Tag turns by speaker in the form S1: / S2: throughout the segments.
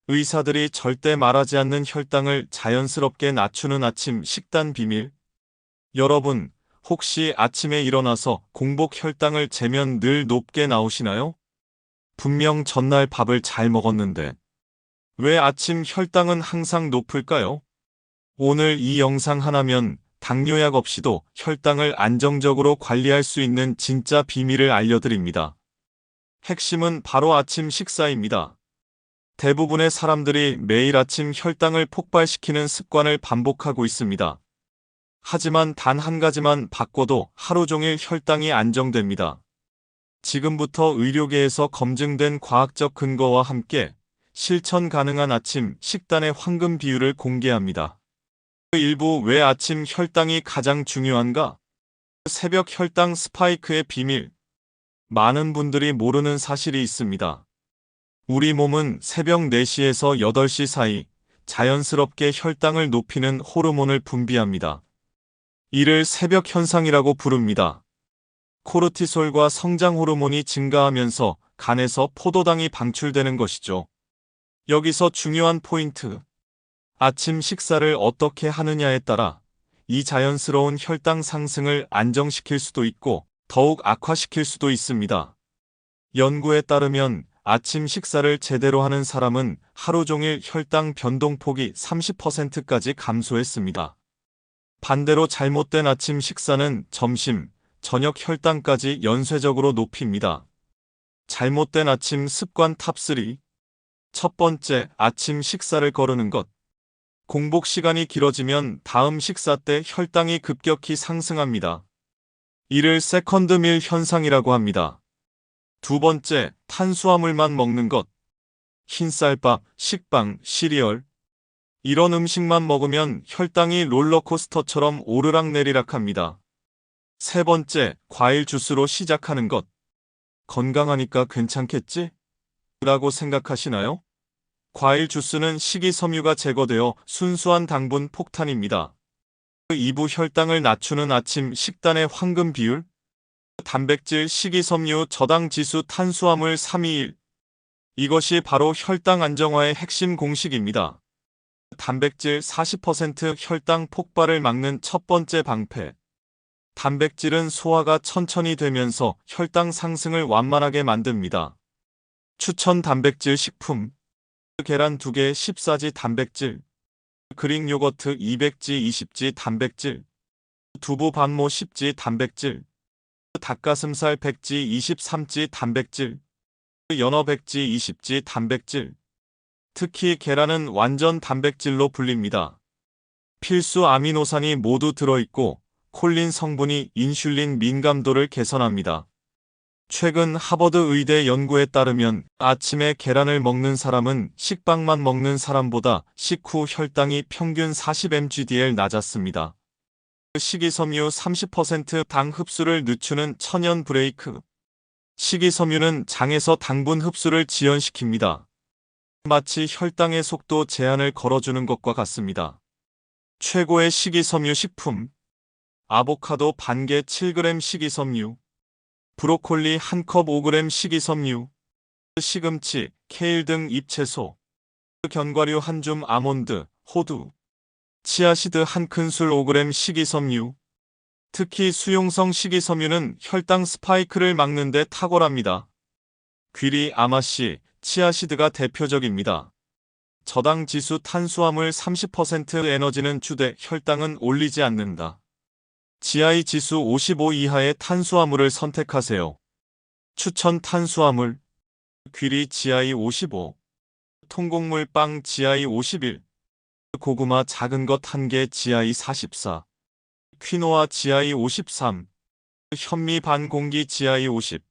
S1: 의사들이 절대 말하지 않는 혈당을 자연스럽게 낮추는 아침 식단 비밀. 여러분, 혹시 아침에 일어나서 공복 혈당을 재면 늘 높게 나오시나요? 분명 전날 밥을 잘 먹었는데 왜 아침 혈당은 항상 높을까요? 오늘 이 영상 하나면 당뇨약 없이도 혈당을 안정적으로 관리할 수 있는 진짜 비밀을 알려드립니다. 핵심은 바로 아침 식사입니다. 대부분의 사람들이 매일 아침 혈당을 폭발시키는 습관을 반복하고 있습니다. 하지만 단 한 가지만 바꿔도 하루 종일 혈당이 안정됩니다. 지금부터 의료계에서 검증된 과학적 근거와 함께 실천 가능한 아침 식단의 황금 비율을 공개합니다. 일부 왜 아침 혈당이 가장 중요한가? 새벽 혈당 스파이크의 비밀. 많은 분들이 모르는 사실이 있습니다. 우리 몸은 새벽 4시에서 8시 사이 자연스럽게 혈당을 높이는 호르몬을 분비합니다. 이를 새벽 현상이라고 부릅니다. 코르티솔과 성장 호르몬이 증가하면서 간에서 포도당이 방출되는 것이죠. 여기서 중요한 포인트. 아침 식사를 어떻게 하느냐에 따라 이 자연스러운 혈당 상승을 안정시킬 수도 있고 더욱 악화시킬 수도 있습니다. 연구에 따르면 아침 식사를 제대로 하는 사람은 하루 종일 혈당 변동폭이 30%까지 감소했습니다. 반대로 잘못된 아침 식사는 점심, 저녁 혈당까지 연쇄적으로 높입니다. 잘못된 아침 습관 탑3. 첫 번째, 아침 식사를 거르는 것. 공복 시간이 길어지면 다음 식사 때 혈당이 급격히 상승합니다. 이를 세컨드밀 현상이라고 합니다. 두 번째, 탄수화물만 먹는 것. 흰쌀밥, 식빵, 시리얼. 이런 음식만 먹으면 혈당이 롤러코스터처럼 오르락내리락합니다. 세 번째, 과일 주스로 시작하는 것. 건강하니까 괜찮겠지? 라고 생각하시나요? 과일 주스는 식이섬유가 제거되어 순수한 당분 폭탄입니다. 2부 혈당을 낮추는 아침 식단의 황금 비율. 단백질, 식이섬유, 저당 지수, 탄수화물 321. 이것이 바로 혈당 안정화의 핵심 공식입니다. 단백질 40% 혈당 폭발을 막는 첫 번째 방패. 단백질은 소화가 천천히 되면서 혈당 상승을 완만하게 만듭니다. 추천 단백질 식품. 계란 2개 14지 단백질. 그릭 요거트 200지 20지 단백질. 두부 반모 10지 단백질. 닭가슴살 100지 23지 단백질. 연어 100지 20지 단백질. 특히 계란은 완전 단백질로 불립니다. 필수 아미노산이 모두 들어있고 콜린 성분이 인슐린 민감도를 개선합니다. 최근 하버드 의대 연구에 따르면 아침에 계란을 먹는 사람은 식빵만 먹는 사람보다 식후 혈당이 평균 40mg/dl 낮았습니다. 식이섬유 30%당 흡수를 늦추는 천연 브레이크. 식이섬유는 장에서 당분 흡수를 지연시킵니다. 마치 혈당의 속도 제한을 걸어주는 것과 같습니다. 최고의 식이섬유 식품. 아보카도 반개 7g 식이섬유. 브로콜리 1컵 5g 식이섬유. 시금치, 케일 등 잎채소. 견과류 1줌 아몬드, 호두. 치아시드 1큰술 5g 식이섬유. 특히 수용성 식이섬유는 혈당 스파이크를 막는 데 탁월합니다. 귀리, 아마씨, 치아시드가 대표적입니다. 저당 지수 탄수화물 30% 에너지는 주되 혈당은 올리지 않는다. GI 지수 55 이하의 탄수화물을 선택하세요. 추천 탄수화물. 귀리 GI 55. 통곡물 빵 GI 51. 고구마 작은 것 1개 GI 44. 퀴노아 GI 53. 현미 반 공기 GI 50.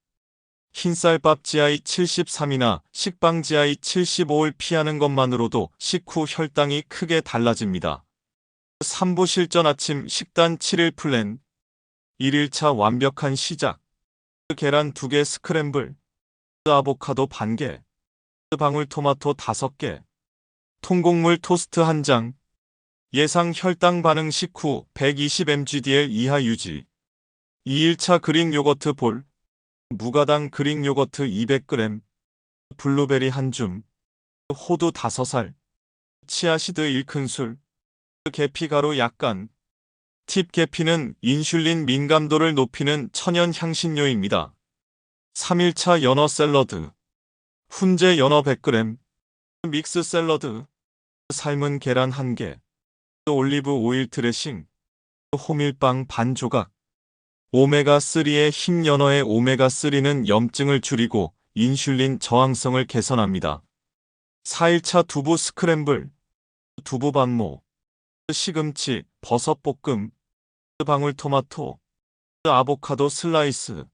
S1: 흰쌀밥 GI 73이나 식빵 GI 75를 피하는 것만으로도 식후 혈당이 크게 달라집니다. 3부 실전 아침 식단 7일 플랜. 1일차 완벽한 시작. 계란 2개 스크램블. 아보카도 반개. 방울토마토 5개. 통곡물 토스트 1장. 예상 혈당 반응 식후 120mg/dl 이하 유지. 2일차 그릭 요거트 볼. 무가당 그릭 요거트 200g. 블루베리 1줌. 호두 5살, 치아시드 1큰술, 계피가루 약간. 팁 계피는 인슐린 민감도를 높이는 천연 향신료입니다. 3일차 연어 샐러드, 훈제 연어 100g, 믹스 샐러드, 삶은 계란 1개, 올리브 오일 드레싱, 호밀빵 반 조각. 오메가3의 흰 연어의 오메가3는 염증을 줄이고 인슐린 저항성을 개선합니다. 4일차 두부 스크램블, 두부 반모, 시금치, 버섯 볶음, 방울토마토, 아보카도 슬라이스.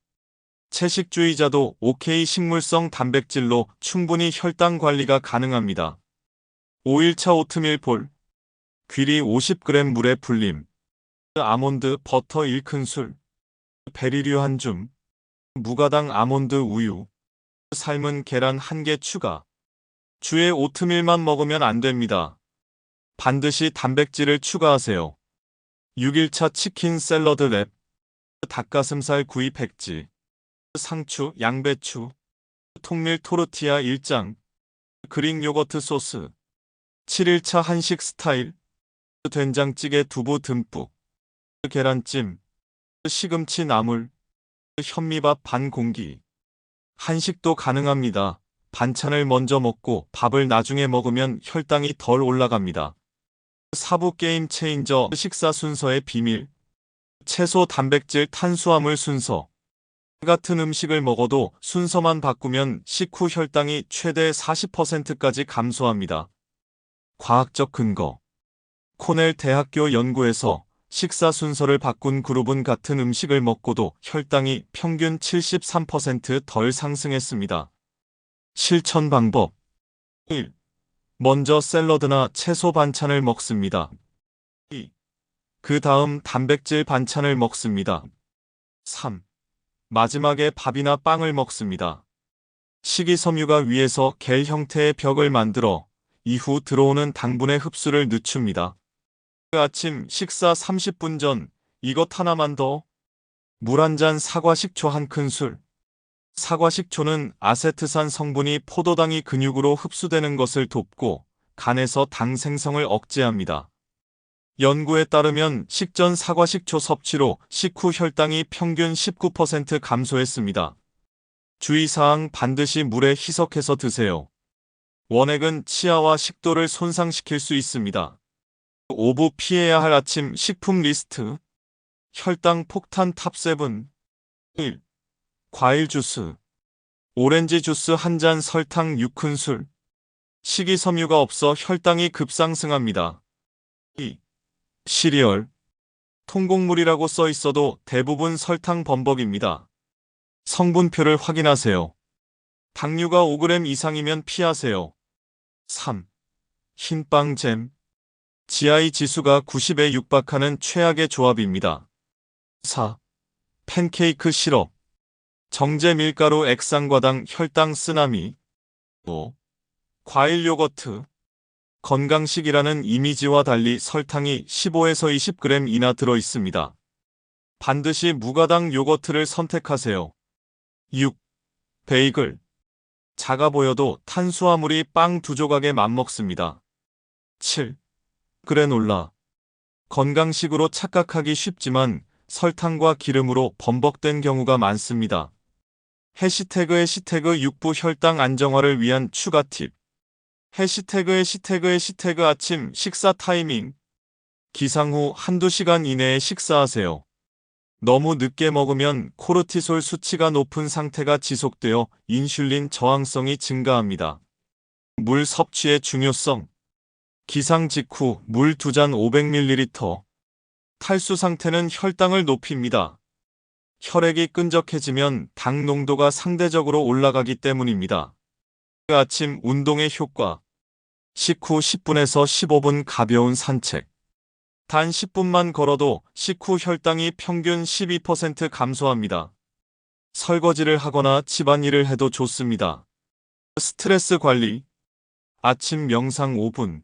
S1: 채식주의자도 OK 식물성 단백질로 충분히 혈당 관리가 가능합니다. 5일차 오트밀 볼, 귀리 50g 물에 불림, 아몬드 버터 1큰술, 베리류 한 줌, 무가당 아몬드 우유, 삶은 계란 1개 추가. 주에 오트밀만 먹으면 안 됩니다. 반드시 단백질을 추가하세요. 6일차 치킨 샐러드 랩, 닭가슴살 구이 백지, 상추, 양배추, 통밀 토르티아 1장, 그릭 요거트 소스. 7일차 한식 스타일, 된장찌개 두부 듬뿍, 계란찜, 시금치 나물, 현미밥 반 공기. 한식도 가능합니다. 반찬을 먼저 먹고 밥을 나중에 먹으면 혈당이 덜 올라갑니다. 사부 게임 체인저 식사 순서의 비밀. 채소, 단백질, 탄수화물 순서. 같은 음식을 먹어도 순서만 바꾸면 식후 혈당이 최대 40%까지 감소합니다. 과학적 근거. 코넬 대학교 연구에서 식사 순서를 바꾼 그룹은 같은 음식을 먹고도 혈당이 평균 73% 덜 상승했습니다. 실천 방법. 1. 먼저 샐러드나 채소 반찬을 먹습니다. 2. 그 다음 단백질 반찬을 먹습니다. 3. 마지막에 밥이나 빵을 먹습니다. 식이섬유가 위에서 겔 형태의 벽을 만들어 이후 들어오는 당분의 흡수를 늦춥니다. 아침 식사 30분 전 이것 하나만 더. 물 한 잔, 사과 식초 1큰술. 사과 식초는 아세트산 성분이 포도당이 근육으로 흡수되는 것을 돕고 간에서 당 생성을 억제합니다. 연구에 따르면 식전 사과 식초 섭취로 식후 혈당이 평균 19% 감소했습니다. 주의사항 반드시 물에 희석해서 드세요. 원액은 치아와 식도를 손상시킬 수 있습니다. 오부 피해야 할 아침 식품 리스트. 혈당 폭탄 탑7. 1. 과일 주스. 오렌지 주스 한 잔, 설탕 6큰술. 식이섬유가 없어 혈당이 급상승합니다. 2. 시리얼. 통곡물이라고 써 있어도 대부분 설탕 범벅입니다. 성분표를 확인하세요. 당류가 5g 이상이면 피하세요. 3. 흰빵 잼. GI 지수가 90에 육박하는 최악의 조합입니다. 4. 팬케이크 시럽. 정제 밀가루 액상과당 혈당 쓰나미. 5. 과일 요거트. 건강식이라는 이미지와 달리 설탕이 15에서 20g 이나 들어 있습니다. 반드시 무가당 요거트를 선택하세요. 6. 베이글. 작아 보여도 탄수화물이 빵 2조각에 맞먹습니다. 7. 그래놀라. 건강식으로 착각하기 쉽지만 설탕과 기름으로 범벅된 경우가 많습니다. 해시태그 6부 혈당 안정화를 위한 추가 팁. 해시태그 아침 식사 타이밍. 기상 후 한두 시간 이내에 식사하세요. 너무 늦게 먹으면 코르티솔 수치가 높은 상태가 지속되어 인슐린 저항성이 증가합니다. 물 섭취의 중요성. 기상 직후 물 2잔 500ml. 탈수 상태는 혈당을 높입니다. 혈액이 끈적해지면 당 농도가 상대적으로 올라가기 때문입니다. 아침 운동의 효과. 식후 10분에서 15분 가벼운 산책. 단 10분만 걸어도 식후 혈당이 평균 12% 감소합니다. 설거지를 하거나 집안일을 해도 좋습니다. 스트레스 관리. 아침 명상 5분.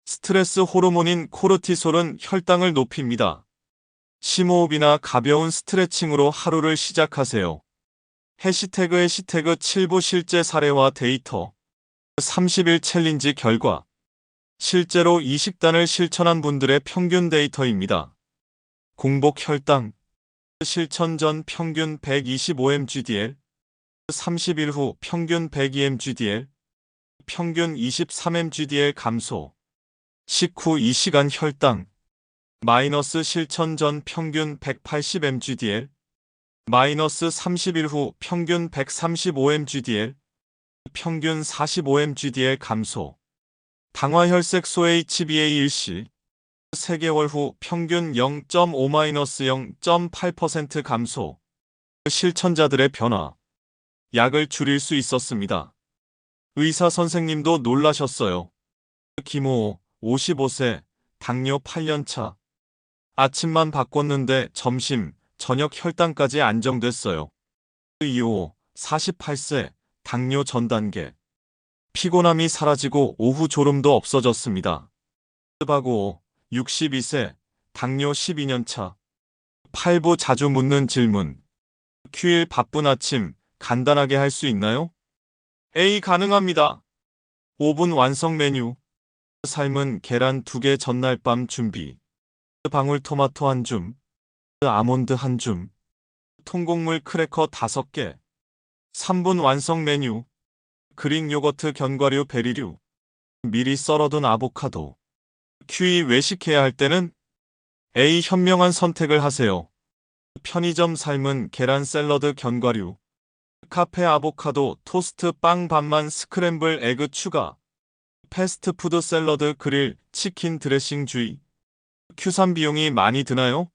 S1: 스트레스 호르몬인 코르티솔은 혈당을 높입니다. 심호흡이나 가벼운 스트레칭으로 하루를 시작하세요. 해시태그 7부 실제 사례와 데이터. 30일 챌린지 결과 실제로 이 식단을 실천한 분들의 평균 데이터입니다. 공복 혈당 실천 전 평균 125mg/dl, 30일 후 평균 102mg/dl, 평균 23mg/dl 감소. 식후 2시간 혈당 마이너스 실천 전 평균 180mg/dl, 마이너스 30일 후 평균 135mg/dl, 평균 45mg/dl 감소. 당화혈색소 HbA 일시 3개월 후 평균 0.5-0.8% 감소. 실천자들의 변화. 약을 줄일 수 있었습니다. 의사 선생님도 놀라셨어요. 김호호, 55세, 당뇨 8년차. 아침만 바꿨는데 점심, 저녁 혈당까지 안정됐어요. 이호, 48세, 당뇨 전 단계. 피곤함이 사라지고 오후 졸음도 없어졌습니다. 박우호, 62세, 당뇨 12년차. 팔부 자주 묻는 질문. 휴일 바쁜 아침, 간단하게 할 수 있나요? A. 가능합니다. 5분 완성 메뉴. 삶은 계란 2개 전날 밤 준비. 방울토마토 1줌. 아몬드 1줌. 통곡물 크래커 5개. 3분 완성 메뉴. 그릭 요거트 견과류 베리류. 미리 썰어둔 아보카도. QE 외식해야 할 때는 A. 현명한 선택을 하세요. 편의점 삶은 계란 샐러드 견과류. 카페 아보카도 토스트 빵 반만 스크램블 에그 추가. 패스트푸드 샐러드 그릴 치킨 드레싱 주의. Q3 비용이 많이 드나요?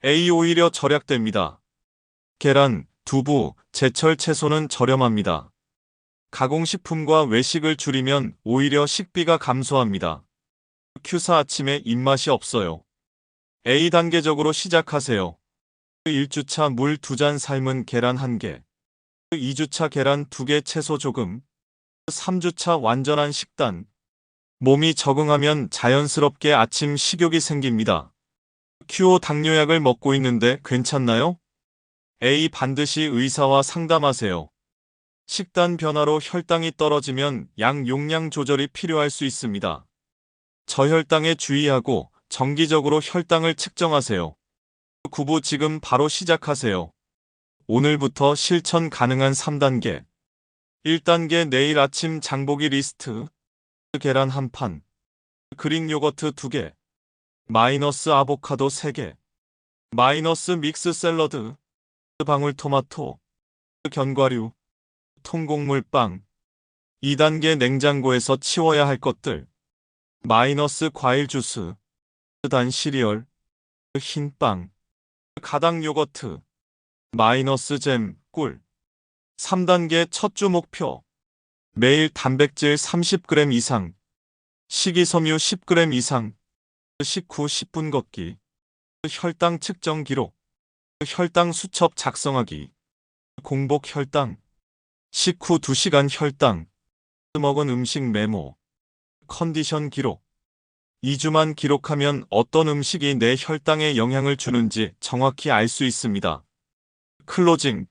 S1: A. 오히려 절약됩니다. 계란, 두부, 제철 채소는 저렴합니다. 가공식품과 외식을 줄이면 오히려 식비가 감소합니다. Q4 아침에 입맛이 없어요. A. 단계적으로 시작하세요. 1주차 물 2잔 삶은 계란 1개. 2주차 계란 2개 채소 조금. 3주차 완전한 식단. 몸이 적응하면 자연스럽게 아침 식욕이 생깁니다. Q5 당뇨약을 먹고 있는데 괜찮나요? A. 반드시 의사와 상담하세요. 식단 변화로 혈당이 떨어지면 약 용량 조절이 필요할 수 있습니다. 저혈당에 주의하고 정기적으로 혈당을 측정하세요. 구부 지금 바로 시작하세요. 오늘부터 실천 가능한 3단계. 1단계 내일 아침 장보기 리스트. 계란 1판. 그릭 요거트 2개. 마이너스 아보카도 3개. 마이너스 믹스 샐러드. 방울토마토. 견과류. 통곡물 빵. 2단계 냉장고에서 치워야 할 것들. 마이너스 과일 주스. 단 시리얼. 흰빵. 가당 요거트. 마이너스 잼, 꿀. 3단계 첫 주 목표. 매일 단백질 30g 이상. 식이섬유 10g 이상. 식후 10분 걷기. 혈당 측정 기록. 혈당 수첩 작성하기. 공복 혈당. 식후 2시간 혈당. 먹은 음식 메모. 컨디션 기록. 2주만 기록하면 어떤 음식이 내 혈당에 영향을 주는지 정확히 알 수 있습니다. 클로징.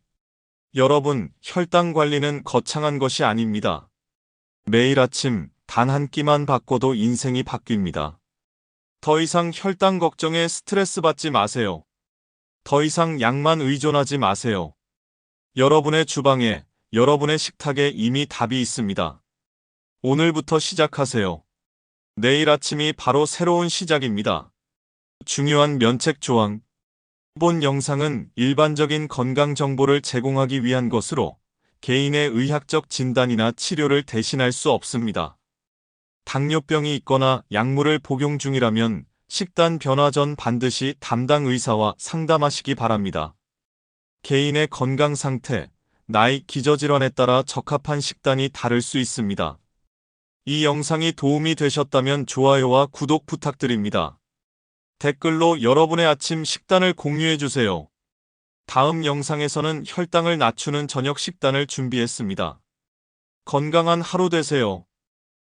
S1: 여러분, 혈당 관리는 거창한 것이 아닙니다. 매일 아침 단 한 끼만 바꿔도 인생이 바뀝니다. 더 이상 혈당 걱정에 스트레스 받지 마세요. 더 이상 약만 의존하지 마세요. 여러분의 주방에, 여러분의 식탁에 이미 답이 있습니다. 오늘부터 시작하세요. 내일 아침이 바로 새로운 시작입니다. 중요한 면책 조항. 이번 영상은 일반적인 건강 정보를 제공하기 위한 것으로 개인의 의학적 진단이나 치료를 대신할 수 없습니다. 당뇨병이 있거나 약물을 복용 중이라면 식단 변화 전 반드시 담당 의사와 상담하시기 바랍니다. 개인의 건강 상태, 나이, 기저질환에 따라 적합한 식단이 다를 수 있습니다. 이 영상이 도움이 되셨다면 좋아요와 구독 부탁드립니다. 댓글로 여러분의 아침 식단을 공유해주세요. 다음 영상에서는 혈당을 낮추는 저녁 식단을 준비했습니다. 건강한 하루 되세요.